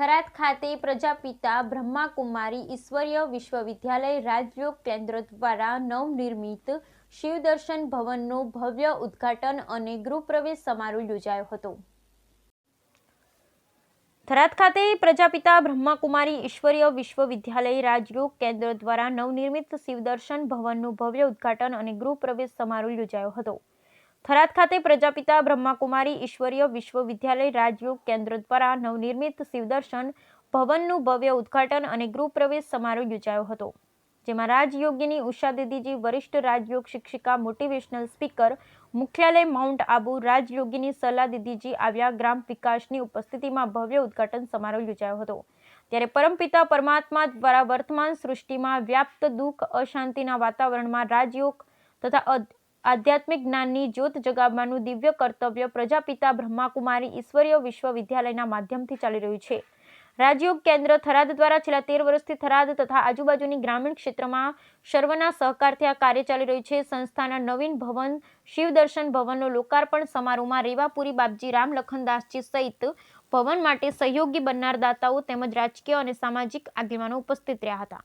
થરાદ ખાતે પ્રજાપિતા બ્રહ્માકુમારી ઈશ્વરીય વિશ્વવિદ્યાલય રાજયોગ કેન્દ્ર દ્વારા નવનિર્મિત શિવદર્શન ભવનનું ભવ્ય ઉદ્ઘાટન અને ગૃહપ્રવેશ સમારોહ યોજાયો હતો। થરાદ ખાતે પ્રજાપિતા બ્રહ્માકુમારી ઈશ્વરીય વિશ્વવિદ્યાલય રાજયોગ કેન્દ્ર દ્વારા નવનિર્મિત શિવદર્શન ભવનનું ભવ્ય ઉદ્ઘાટન અને ગૃહપ્રવેશ સમારોહ યોજાયો હતો। થરાદ ખાતે પ્રજાપિતા બ્રહ્માકુમારી ઈશ્વરીય વિશ્વવિદ્યાલય રાજયોગ કેન્દ્ર દ્વારા નવનિર્મિત શિવદર્શન ભવનનું ભવ્ય ઉદ્ઘાટન અને ગૃહપ્રવેશ સમારોહ યોજાયો હતો, જેમાં રાજયોગિની ઉષા દીદીજી, વરિષ્ઠ રાજયોગ શિક્ષિકા, મોટિવેશનલ સ્પીકર, મુખ્યાલય માઉન્ટ આબુ રાજયોગિની સલાહ દીદીજી આવ્યા। ગ્રામ વિકાસની ઉપસ્થિતિમાં ભવ્ય ઉદ્ઘાટન સમારોહ યોજાયો હતો, ત્યારે પરમપિતા પરમાત્મા દ્વારા વર્તમાન સૃષ્ટિમાં વ્યાપ્ત દુઃખ અશાંતિના વાતાવરણમાં રાજયોગ તથા આધ્યાત્મિક જ્ઞાનની જ્યોત જગાવવાનું દિવ્ય કર્તવ્ય પ્રજાપિતા બ્રહ્માકુમારી ઈશ્વરીય વિશ્વવિદ્યાલયના માધ્યમથી ચાલી રહ્યું છે। રાજયોગ કેન્દ્ર થરાદ દ્વારા છેલ્લા 13 વર્ષથી થરાદ તથા આજુબાજુની ગ્રામીણ ક્ષેત્રમાં સર્વના સહકારથી આ કાર્ય ચાલી રહ્યું છે। સંસ્થાના નવીન ભવન શિવદર્શન ભવનનો લોકાર્પણ સમારોહમાં રેવાપુરી બાપજી, રામલખનદાસજી સહિત ભવન માટે સહયોગી બનનાર દાતાઓ તેમજ રાજકીય અને સામાજિક આગેવાનો ઉપસ્થિત રહ્યા હતા।